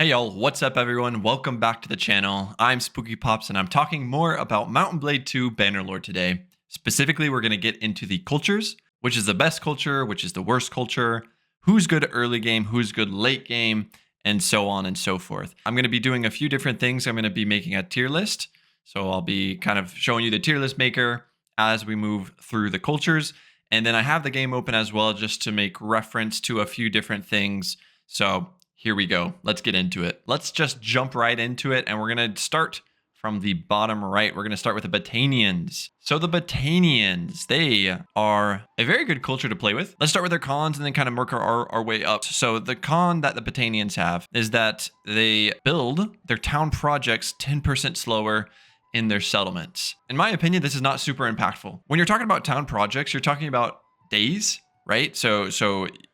Hey y'all, what's up everyone? Welcome back to the channel. I'm Spookypops and I'm talking more about Mount and Blade 2 Bannerlord today. Specifically, we're going to get into the cultures, which is the best culture, which is the worst culture, who's good early game, who's good late game, and so on and so forth. I'm going to be doing a few different things. I'm going to be making a tier list. So I'll be kind of showing you the tier list maker as we move through the cultures. And then I have the game open as well just to make reference to a few different things. So here we go. Let's get into it. Let's just jump right into it. And we're going to start from the bottom right. We're going to start with the Battanians. So the Battanians, they are a very good culture to play with. Let's start with their cons and then kind of work our way up. So the con that the Battanians have is that they build their town projects 10% slower in their settlements. In my opinion, this is not super impactful. When you're talking about town projects, you're talking about days, right? So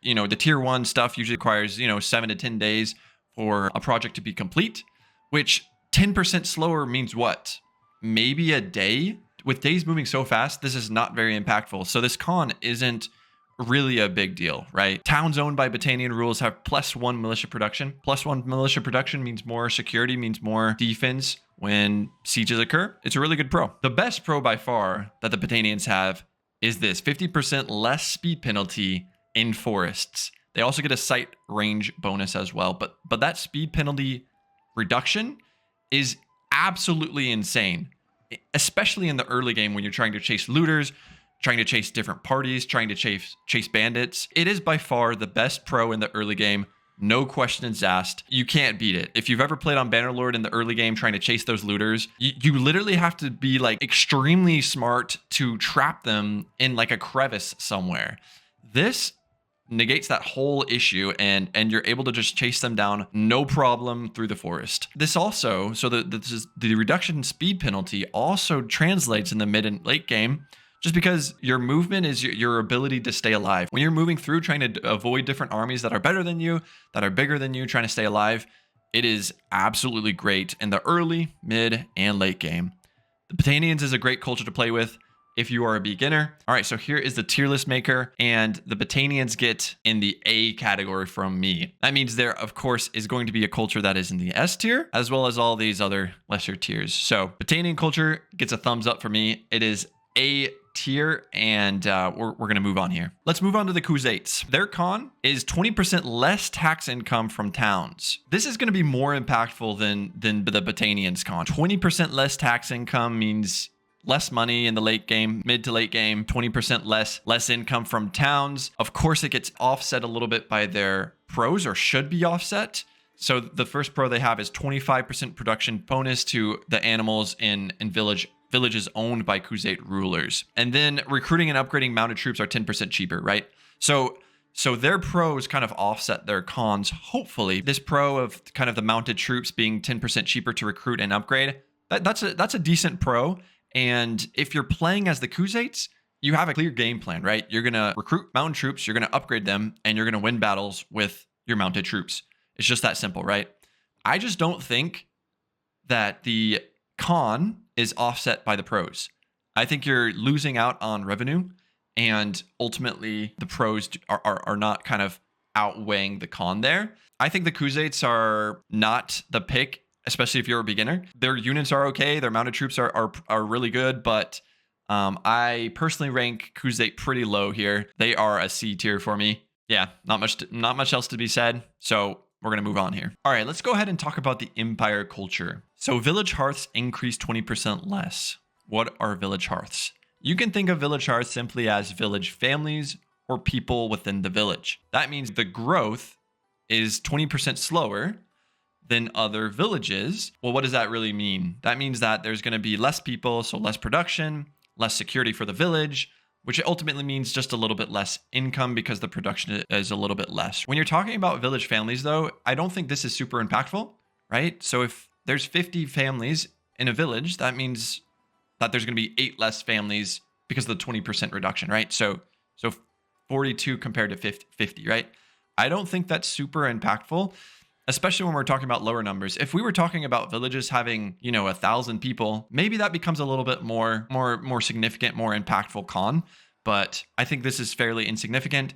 the tier 1 stuff usually requires 7 to 10 days for a project to be complete, which 10% slower means what? Maybe a day? With days moving so fast, this is not very impactful. So this con isn't really a big deal, right? Towns owned by Battanian rules have +1 militia production. +1 militia production means more security, means more defense when sieges occur. It's a really good pro. The best pro by far that the Battanians have is this 50% less speed penalty in forests. They also get a sight range bonus as well, but that speed penalty reduction is absolutely insane, especially in the early game when you're trying to chase looters, trying to chase different parties, trying to chase bandits. It is by far the best pro in the early game. No questions asked. You can't beat it. If you've ever played on Bannerlord in the early game trying to chase those looters, you literally have to be like extremely smart to trap them in like a crevice somewhere. This negates that whole issue and you're able to just chase them down no problem through the forest. This also, so the reduction in speed penalty also translates in the mid and late game, just because your movement is your ability to stay alive. When you're moving through trying to avoid different armies that are better than you, that are bigger than you, trying to stay alive, it is absolutely great in the early, mid, and late game. The Battanians is a great culture to play with if you are a beginner. All right, so here is the tier list maker, and the Battanians get in the A category from me. That means there, of course, is going to be a culture that is in the S tier, as well as all these other lesser tiers. So Battanian culture gets a thumbs up for me. It is A tier, and we're going to move on here. Let's move on to the Khuzaits. Their con is 20% less tax income from towns. This is going to be more impactful than the Battanians con. 20% less tax income means less money in the late game, mid to late game, 20% less income from towns. Of course, it gets offset a little bit by their pros, or should be offset. So the first pro they have is 25% production bonus to the animals in villages owned by Khuzait rulers. And then recruiting and upgrading mounted troops are 10% cheaper, right? So their pros kind of offset their cons, hopefully. This pro of kind of the mounted troops being 10% cheaper to recruit and upgrade, that's a decent pro. And if you're playing as the Khuzaits, you have a clear game plan, right? You're going to recruit mounted troops, you're going to upgrade them, and you're going to win battles with your mounted troops. It's just that simple, right? I just don't think that the con is offset by the pros. I think you're losing out on revenue, and ultimately the pros are not kind of outweighing the con there. I think the Khuzaits are not the pick, especially if you're a beginner. Their units are okay. Their mounted troops are really good, but I personally rank Khuzait pretty low here. They are a C tier for me. Yeah, not much else to be said. So we're going to move on here. All right, let's go ahead and talk about the Empire culture. So village hearths increase 20% less. What are village hearths? You can think of village hearths simply as village families or people within the village. That means the growth is 20% slower than other villages. Well, what does that really mean? That means that there's going to be less people, so less production, less security for the village, which ultimately means just a little bit less income because the production is a little bit less. When you're talking about village families, though, I don't think this is super impactful, right? So if there's 50 families in a village, that means that there's going to be 8 less families because of the 20% reduction, right? So 42 compared to 50, right? I don't think that's super impactful, especially when we're talking about lower numbers. If we were talking about villages having, 1,000 people, maybe that becomes a little bit more significant, more impactful con. But I think this is fairly insignificant.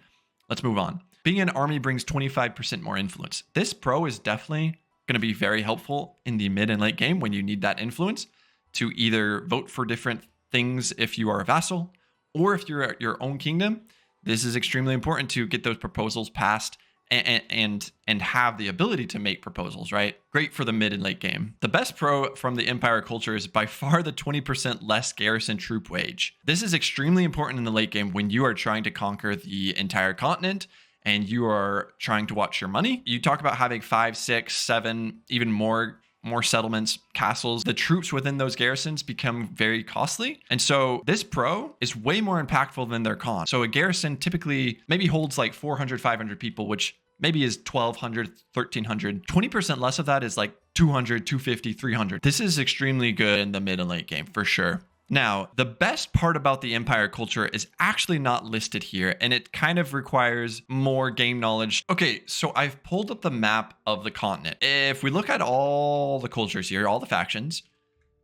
Let's move on. Being an army brings 25% more influence. This pro is definitely going to be very helpful in the mid and late game when you need that influence to either vote for different things if you are a vassal, or if you're at your own kingdom. This is extremely important to get those proposals passed and have the ability to make proposals, right? Great for the mid and late game. The best pro from the Empire culture is by far the 20% less garrison troop wage. This is extremely important in the late game when you are trying to conquer the entire continent and you are trying to watch your money. You talk about having 5, 6, 7, even more settlements, castles. The troops within those garrisons become very costly. And so this pro is way more impactful than their con. So a garrison typically maybe holds like 400, 500 people, which maybe is 1,200, 1,300. 20% less of that is like 200, 250, 300. This is extremely good in the mid and late game for sure. Now, the best part about the Empire culture is actually not listed here, and it kind of requires more game knowledge. Okay, so I've pulled up the map of the continent. If we look at all the cultures here, all the factions,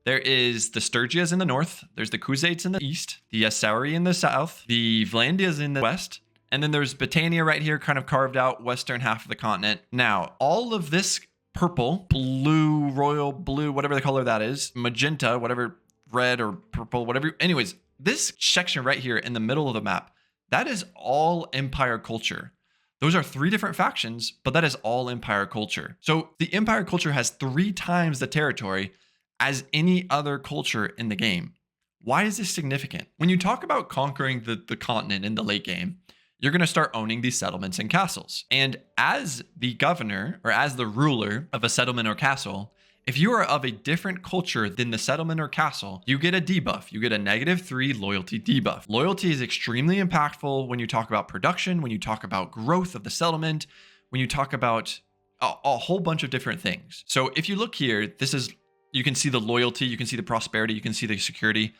there is the Sturgians in the north, there's the Khuzaits in the east, the Aserai in the south, the Vlandians in the west, and then there's Battania right here, kind of carved out western half of the continent. Now, all of this purple, blue, royal blue, whatever the color that is, magenta, whatever, red or purple, whatever. Anyways, this section right here in the middle of the map, that is all Empire culture. Those are 3 different factions, but that is all Empire culture. So the Empire culture has 3 times the territory as any other culture in the game. Why is this significant? When you talk about conquering the continent in the late game, you're going to start owning these settlements and castles. And as the governor or as the ruler of a settlement or castle, if you are of a different culture than the settlement or castle, you get a debuff. You get a -3 loyalty debuff. Loyalty is extremely impactful when you talk about production, when you talk about growth of the settlement, when you talk about a whole bunch of different things. So if you look here, you can see the loyalty, you can see the prosperity, you can see the security.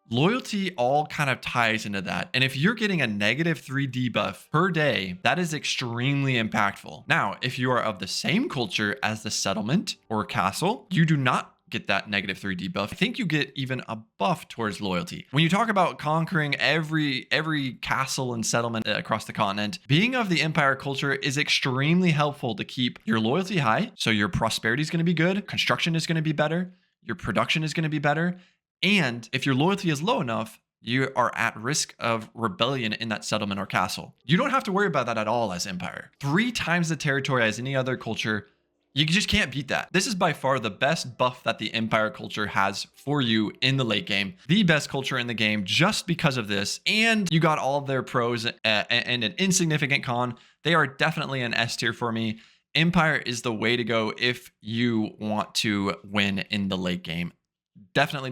Loyalty all kind of ties into that. And if you're getting a -3 debuff per day, that is extremely impactful. Now, if you are of the same culture as the settlement or castle, you do not get that -3 debuff. I think you get even a buff towards loyalty. When you talk about conquering every castle and settlement across the continent, being of the Empire culture is extremely helpful to keep your loyalty high. So your prosperity is going to be good. Construction is going to be better. Your production is going to be better. And if your loyalty is low enough, you are at risk of rebellion in that settlement or castle. You don't have to worry about that at all as Empire. 3 times the territory as any other culture. You just can't beat that. This is by far the best buff that the Empire culture has for you in the late game. The best culture in the game just because of this. And you got all of their pros and an insignificant con. They are definitely an S tier for me. Empire is the way to go if you want to win in the late game. Definitely.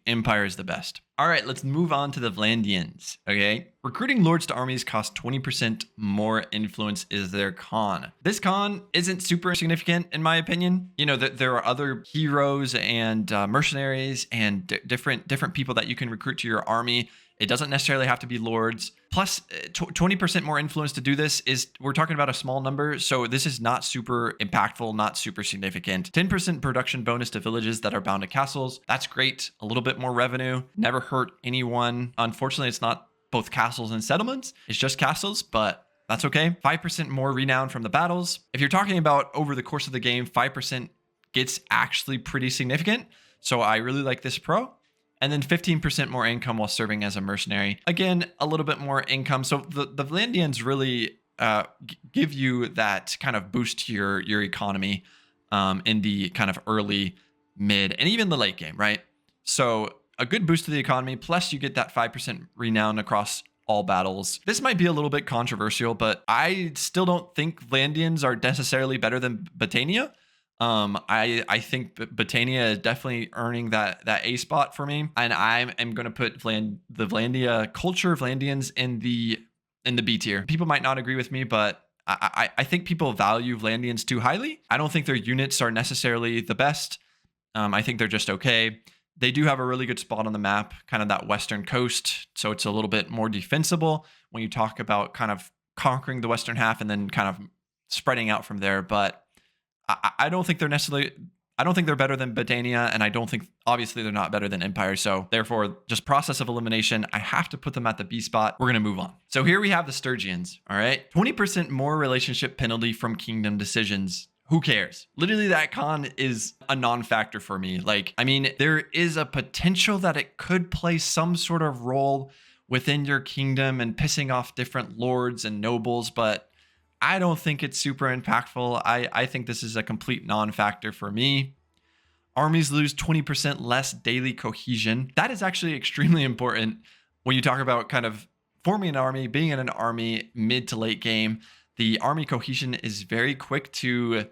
Empire is the best. All right, let's move on to the Vlandians. Okay. Recruiting lords to armies costs 20% more influence is their con. This con isn't super significant in my opinion. You know, there are other heroes and mercenaries and different people that you can recruit to your army. It doesn't necessarily have to be lords. Plus 20% more influence to do this we're talking about a small number. So this is not super impactful, not super significant. 10% production bonus to villages that are bound to castles. That's great. A little bit more revenue. Never hurt anyone. Unfortunately, it's not both castles and settlements. It's just castles, but that's okay. 5% more renown from the battles. If you're talking about over the course of the game, 5% gets actually pretty significant. So I really like this pro. And then 15% more income while serving as a mercenary. Again, a little bit more income. So the Vlandians really give you that kind of boost to your economy in the kind of early, mid, and even the late game, right? So a good boost to the economy, plus you get that 5% renown across all battles. This might be a little bit controversial, but I still don't think Vlandians are necessarily better than Battania. I think Battania is definitely earning that A spot for me, and I am going to put the Vlandia culture, Vlandians in the B tier. People might not agree with me, but I think people value Vlandians too highly. I don't think their units are necessarily the best. I think they're just okay. They do have a really good spot on the map, kind of that western coast, so it's a little bit more defensible when you talk about kind of conquering the western half and then kind of spreading out from there. But I don't think they're necessarily, I don't think they're better than Battania, and I don't think, obviously, they're not better than Empire. So therefore, just process of elimination, I have to put them at the B spot. We're going to move on. So here we have the Sturgians. All right. 20% more relationship penalty from kingdom decisions. who cares? Literally, that con is a non-factor for me. Like, I mean, there is a potential that it could play some sort of role within your kingdom and pissing off different lords and nobles, but I don't think it's super impactful. I think this is a complete non-factor for me. Armies lose 20% less daily cohesion. That is actually extremely important when you talk about kind of forming an army, being in an army mid to late game. The army cohesion is very quick to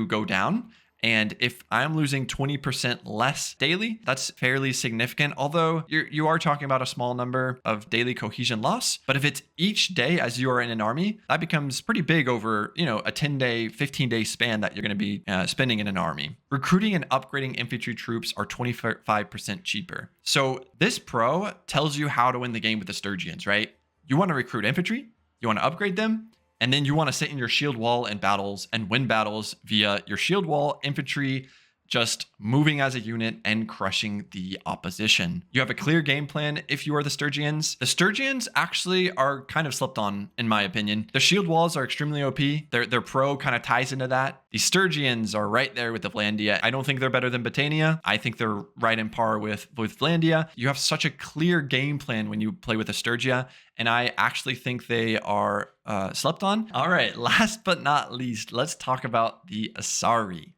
go down. And if I'm losing 20% less daily, that's fairly significant. Although you are talking about a small number of daily cohesion loss. But if it's each day as you are in an army, that becomes pretty big over, a 10-day, 15-day span that you're going to be spending in an army. Recruiting and upgrading infantry troops are 25% cheaper. So this pro tells you how to win the game with the Sturgians, right? You want to recruit infantry, you want to upgrade them, and then you want to sit in your shield wall in battles and win battles via your shield wall infantry, just moving as a unit and crushing the opposition. You have a clear game plan if you are the Sturgians. The Sturgians actually are kind of slept on, in my opinion. The shield walls are extremely OP. Their pro kind of ties into that. The Sturgians are right there with the Vlandia. I don't think they're better than Battania. I think they're right in par with Vlandia. You have such a clear game plan when you play with a Sturgia, and I actually think they are slept on. All right, last but not least, let's talk about the Aserai.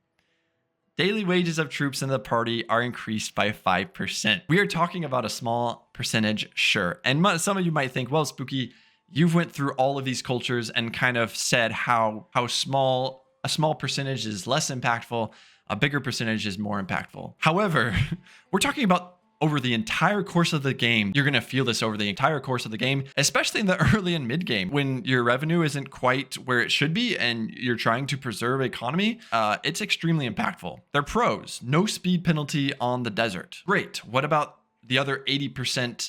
Daily wages of troops in the party are increased by 5%. We are talking about a small percentage, sure. And some of you might think, well, Spooky, you've went through all of these cultures and kind of said how a small percentage is less impactful, a bigger percentage is more impactful. However, we're talking about over the entire course of the game. You're going to feel this over the entire course of the game, especially in the early and mid game when your revenue isn't quite where it should be and you're trying to preserve economy. It's extremely impactful. They're pros. No speed penalty on the desert. Great. What about the other 80%,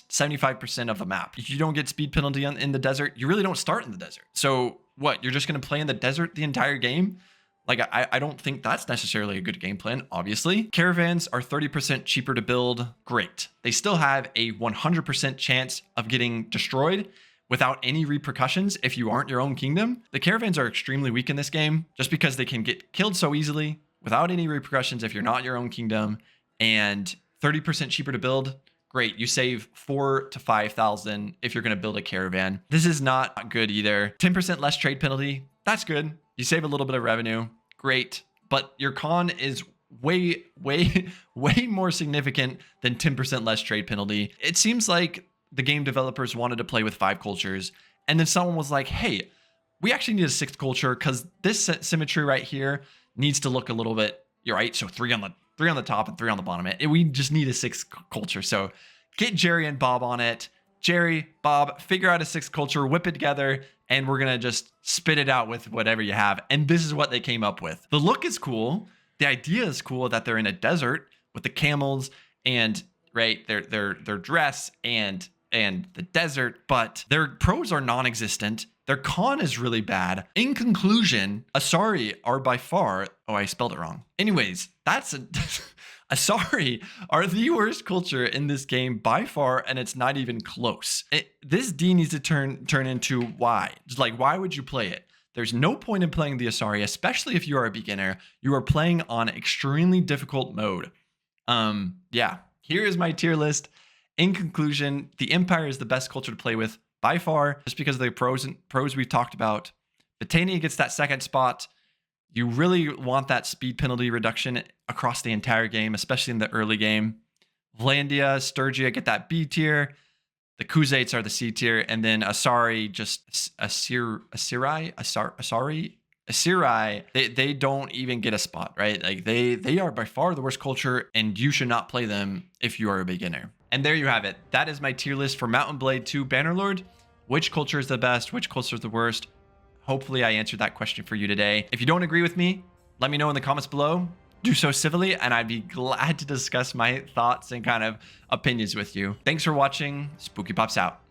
75% of the map? If you don't get speed penalty in the desert, you really don't start in the desert. So what? You're just going to play in the desert the entire game? Like, I don't think that's necessarily a good game plan, obviously. Caravans are 30% cheaper to build. Great. They still have a 100% chance of getting destroyed without any repercussions if you aren't your own kingdom. The caravans are extremely weak in this game just because they can get killed so easily without any repercussions if you're not your own kingdom, and 30% cheaper to build. Great. You save 4,000 to 5,000 if you're going to build a caravan. This is not good either. 10% less trade penalty. That's good. You save a little bit of revenue. Great. But your con is way more significant than 10% less trade penalty. It seems like the game developers wanted to play with 5 cultures, and then someone was like, hey, we actually need a 6th culture because this symmetry right here needs to look a little bit, you're right. So 3 on the top and 3 on the bottom. We just need a 6th culture. So get Jerry and Bob on it. Jerry, Bob, figure out a 6th culture, whip it together, and we're going to just spit it out with whatever you have. And this is what they came up with. The look is cool. The idea is cool that they're in a desert with the camels and right, their dress and the desert, but their pros are non-existent. Their con is really bad. In conclusion, Aserai are by far, oh, I spelled it wrong. Anyways, that's Aserai are the worst culture in this game by far, and it's not even close. This D needs to turn into why. Just like, why would you play it? There's no point in playing the Aserai, especially if you are a beginner. You are playing on extremely difficult mode. Yeah, here is my tier list. In conclusion, the Empire is the best culture to play with by far, just because of the pros we've talked about. Battania gets that 2nd spot. You really want that speed penalty reduction across the entire game, especially in the early game. Vlandia, Sturgia get that B tier. The Khuzaits are the C tier. And then Aserai, Aserai, they don't even get a spot, right? Like they are by far the worst culture, and you should not play them if you are a beginner. And there you have it. That is my tier list for Mount & Blade 2 Bannerlord. Which culture is the best? Which culture is the worst? Hopefully I answered that question for you today. If you don't agree with me, let me know in the comments below. Do so civilly, and I'd be glad to discuss my thoughts and kind of opinions with you. Thanks for watching. Spookypops out.